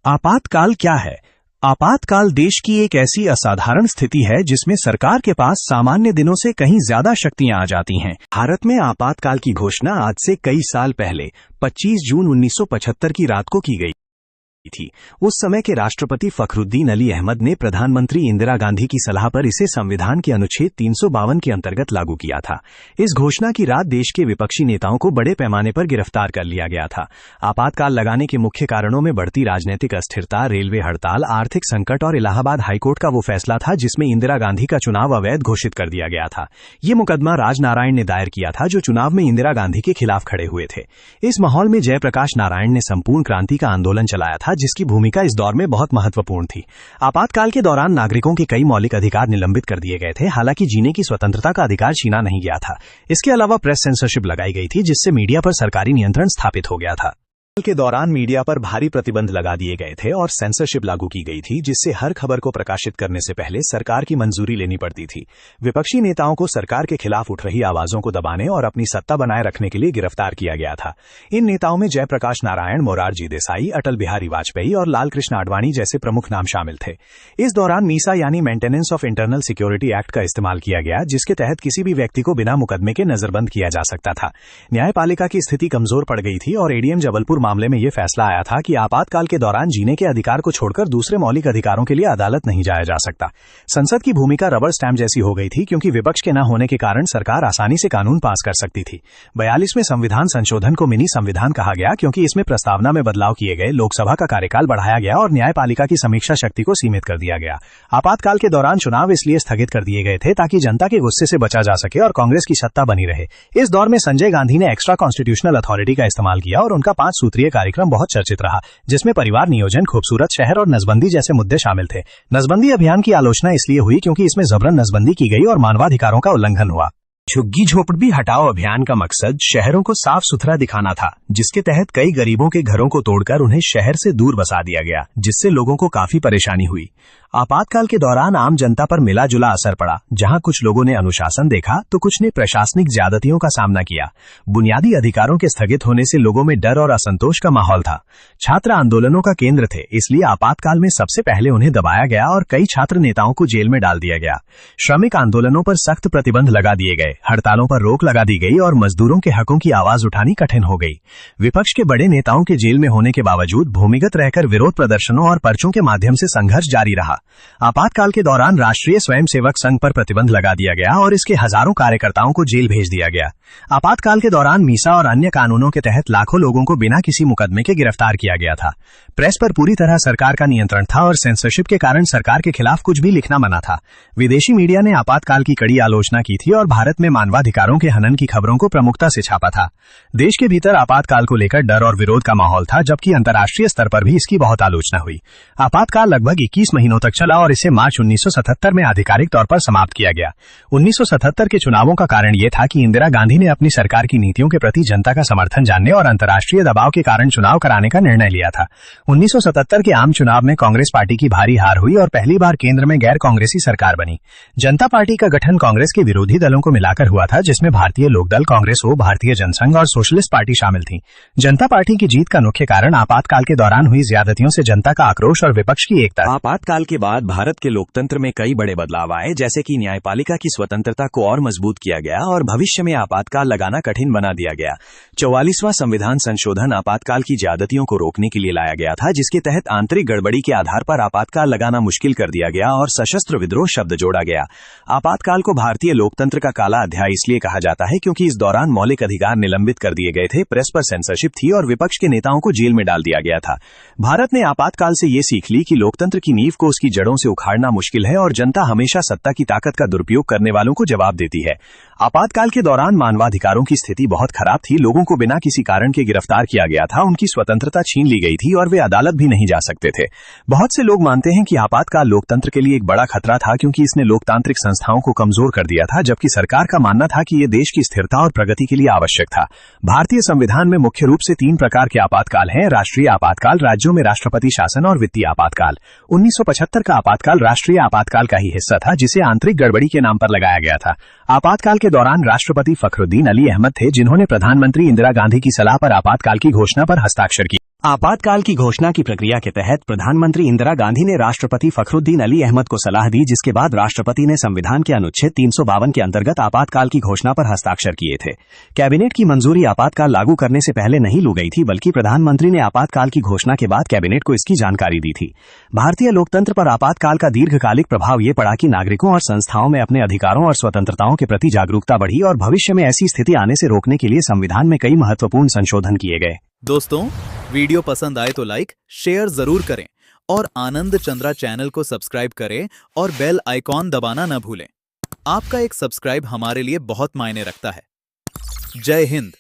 आपातकाल क्या है? आपातकाल देश की एक ऐसी असाधारण स्थिति है जिसमें सरकार के पास सामान्य दिनों से कहीं ज्यादा शक्तियां आ जाती हैं। भारत में आपातकाल की घोषणा आज से कई साल पहले 25 जून 1975 की रात को की गई थी। उस समय के राष्ट्रपति फखरुद्दीन अली अहमद ने प्रधानमंत्री इंदिरा गांधी की सलाह पर इसे संविधान के अनुच्छेद 352 के अंतर्गत लागू किया था। इस घोषणा की रात देश के विपक्षी नेताओं को बड़े पैमाने पर गिरफ्तार कर लिया गया था। आपातकाल लगाने के मुख्य कारणों में बढ़ती राजनीतिक अस्थिरता, रेलवे हड़ताल, आर्थिक संकट और इलाहाबाद हाईकोर्ट का वो फैसला था जिसमें इंदिरा गांधी का चुनाव अवैध घोषित कर दिया गया था। ये मुकदमा राजनारायण ने दायर किया था, जो चुनाव में इंदिरा गांधी के खिलाफ खड़े हुए थे। इस माहौल में जयप्रकाश नारायण ने संपूर्ण क्रांति का आंदोलन चलाया था, जिसकी भूमिका इस दौर में बहुत महत्वपूर्ण थी। आपातकाल के दौरान नागरिकों के कई मौलिक अधिकार निलंबित कर दिए गए थे। हालांकि जीने की स्वतंत्रता का अधिकार छीना नहीं गया था। इसके अलावा प्रेस सेंसरशिप लगाई गई थी, जिससे मीडिया पर सरकारी नियंत्रण स्थापित हो गया था। के दौरान मीडिया पर भारी प्रतिबंध लगा दिए गए थे और सेंसरशिप लागू की गई थी, जिससे हर खबर को प्रकाशित करने से पहले सरकार की मंजूरी लेनी पड़ती थी। विपक्षी नेताओं को सरकार के खिलाफ उठ रही आवाजों को दबाने और अपनी सत्ता बनाए रखने के लिए गिरफ्तार किया गया था। इन नेताओं में जयप्रकाश नारायण, मोरारजी देसाई, अटल बिहारी वाजपेयी और लालकृष्ण आडवाणी जैसे प्रमुख नाम शामिल थे। इस दौरान मीसा यानी maintenance of internal security act का इस्तेमाल किया गया, जिसके तहत किसी भी व्यक्ति को बिना मुकदमे के नजरबंद किया जा सकता था। न्यायपालिका की स्थिति कमजोर पड़ गई थी और एडीएम जबलपुर मामले में यह फैसला आया था कि आपातकाल के दौरान जीने के अधिकार को छोड़कर दूसरे मौलिक अधिकारों के लिए अदालत नहीं जाया जा सकता। संसद की भूमिका रबर स्टैंप जैसी हो गई थी, क्योंकि विपक्ष के न होने के कारण सरकार आसानी से कानून पास कर सकती थी। 42वें संविधान संशोधन को मिनी संविधान कहा गया, क्योंकि इसमें प्रस्तावना में बदलाव किए गए, लोकसभा का कार्यकाल बढ़ाया गया और न्यायपालिका की समीक्षा शक्ति को सीमित कर दिया गया। आपातकाल के दौरान चुनाव इसलिए स्थगित कर दिए गए थे ताकि जनता के गुस्से से बचा जा सके और कांग्रेस की सत्ता बनी रहे। इस दौर में संजय गांधी ने एक्स्ट्रा कॉन्स्टिट्यूशनल अथॉरिटी का इस्तेमाल किया और उनका 5 सूत्रीय कार्यक्रम बहुत चर्चित रहा, जिसमें परिवार नियोजन, खूबसूरत शहर और नसबंदी जैसे मुद्दे शामिल थे। नसबंदी अभियान की आलोचना इसलिए हुई क्योंकि इसमें जबरन नसबंदी की गई और मानवाधिकारों का उल्लंघन हुआ। झुग्गी झोपड़ी हटाओ अभियान का मकसद शहरों को साफ सुथरा दिखाना था, जिसके तहत कई गरीबों के घरों को तोड़कर उन्हें शहर से दूर बसा दिया गया, जिससे लोगों को काफी परेशानी हुई। आपातकाल के दौरान आम जनता पर मिला जुला असर पड़ा। जहां कुछ लोगों ने अनुशासन देखा तो कुछ ने प्रशासनिक ज्यादतियों का सामना किया। बुनियादी अधिकारों के स्थगित होने से लोगों में डर और असंतोष का माहौल था। छात्र आंदोलनों का केंद्र थे, इसलिए आपातकाल में सबसे पहले उन्हें दबाया गया और कई छात्र नेताओं को जेल में डाल दिया गया। श्रमिक आंदोलनों पर सख्त प्रतिबंध लगा दिए गए, हड़तालों पर रोक लगा दी गई और मजदूरों के हकों की आवाज उठानी कठिन हो गई। विपक्ष के बड़े नेताओं के जेल में होने के बावजूद भूमिगत रहकर विरोध प्रदर्शनों और पर्चों के माध्यम से संघर्ष जारी रहा। आपातकाल के दौरान राष्ट्रीय स्वयंसेवक संघ पर प्रतिबंध लगा दिया गया और इसके हजारों कार्यकर्ताओं को जेल भेज दिया गया। आपातकाल के दौरान मीसा और अन्य कानूनों के तहत लाखों लोगों को बिना किसी मुकदमे के गिरफ्तार किया गया था। प्रेस पर पूरी तरह सरकार का नियंत्रण था और सेंसरशिप के कारण सरकार के खिलाफ कुछ भी लिखना मना था। विदेशी मीडिया ने आपातकाल की कड़ी आलोचना की थी और भारत में मानवाधिकारों के हनन की खबरों को प्रमुखता से छापा था। देश के भीतर आपातकाल को लेकर डर और विरोध का माहौल था, जबकि अंतर्राष्ट्रीय स्तर पर भी इसकी बहुत आलोचना हुई। आपातकाल लगभग 21 महीनों तक चला और इसे मार्च 1977 में आधिकारिक तौर पर समाप्त किया गया। 1977 के चुनावों का कारण यह था कि इंदिरा गांधी ने अपनी सरकार की नीतियों के प्रति जनता का समर्थन जानने और अंतर्राष्ट्रीय दबाव के कारण चुनाव कराने का निर्णय लिया था। 1977 के आम चुनाव में कांग्रेस पार्टी की भारी हार हुई और पहली बार केंद्र में गैर कांग्रेसी सरकार बनी। जनता पार्टी का गठन कांग्रेस के विरोधी दलों को मिलाकर हुआ था, जिसमें भारतीय लोकदल, कांग्रेस, भारतीय जनसंघ और सोशलिस्ट पार्टी शामिल थी। जनता पार्टी की जीत का मुख्य कारण आपातकाल के दौरान हुई ज्यादतियों से जनता का आक्रोश और विपक्ष की एकता। आपातकाल के बाद भारत के लोकतंत्र में कई बड़े बदलाव आए, जैसे कि न्यायपालिका की स्वतंत्रता को और मजबूत किया गया और भविष्य में आपातकाल लगाना कठिन बना दिया गया। 44वां संविधान संशोधन आपातकाल की ज्यादतियों को रोकने के लिए लाया गया था, जिसके तहत आंतरिक गड़बड़ी के आधार पर आपातकाल लगाना मुश्किल कर दिया गया और सशस्त्र विद्रोह शब्द जोड़ा गया। आपातकाल को भारतीय लोकतंत्र का काला अध्याय इसलिए कहा जाता है क्योंकि इस दौरान मौलिक अधिकार निलंबित कर दिए गए थे, प्रेस पर सेंसरशिप थी और विपक्ष के नेताओं को जेल में डाल दिया गया था। भारत ने आपातकाल से ये सीख ली कि लोकतंत्र की नींव को उसकी जड़ों से उखाड़ना मुश्किल है और जनता हमेशा सत्ता की ताकत का दुरुपयोग करने वालों को जवाब देती है। आपातकाल के दौरान मानवाधिकारों की स्थिति बहुत खराब थी। लोगों को बिना किसी कारण के गिरफ्तार किया गया था, उनकी स्वतंत्रता छीन ली गई थी और वे अदालत भी नहीं जा सकते थे। बहुत से लोग मानते हैं कि आपातकाल लोकतंत्र के लिए एक बड़ा खतरा था, क्योंकि इसने लोकतांत्रिक संस्थाओं को कमजोर कर दिया था, जबकि सरकार का मानना था कि यह देश की स्थिरता और प्रगति के लिए आवश्यक था। भारतीय संविधान में मुख्य रूप से 3 प्रकार के आपातकाल हैं: राष्ट्रीय आपातकाल, राज्यों में राष्ट्रपति शासन और वित्तीय आपातकाल। 1975 का आपातकाल राष्ट्रीय आपातकाल का ही हिस्सा था, जिसे आंतरिक गड़बड़ी के नाम पर लगाया गया था। आपातकाल के दौरान राष्ट्रपति फखरुद्दीन अली अहमद थे, जिन्होंने प्रधानमंत्री इंदिरा गांधी की सलाह पर आपातकाल की घोषणा पर हस्ताक्षर किए। आपातकाल की घोषणा की प्रक्रिया के तहत प्रधानमंत्री इंदिरा गांधी ने राष्ट्रपति फखरुद्दीन अली अहमद को सलाह दी, जिसके बाद राष्ट्रपति ने संविधान के अनुच्छेद 352 के अंतर्गत आपातकाल की घोषणा पर हस्ताक्षर किए थे। कैबिनेट की मंजूरी आपातकाल लागू करने से पहले नहीं ली गई थी, बल्कि प्रधानमंत्री ने आपातकाल की घोषणा के बाद कैबिनेट को इसकी जानकारी दी थी। भारतीय लोकतंत्र पर आपातकाल का दीर्घकालिक प्रभाव ये पड़ा कि नागरिकों और संस्थाओं में अपने अधिकारों और स्वतंत्रताओं के प्रति जागरूकता बढ़ी और भविष्य में ऐसी स्थिति आने से रोकने के लिए संविधान में कई महत्वपूर्ण संशोधन किए गए। दोस्तों, वीडियो पसंद आए तो लाइक शेयर जरूर करें और आनंद चंद्रा चैनल को सब्सक्राइब करें और बेल आइकॉन दबाना न भूलें। आपका एक सब्सक्राइब हमारे लिए बहुत मायने रखता है। जय हिंद।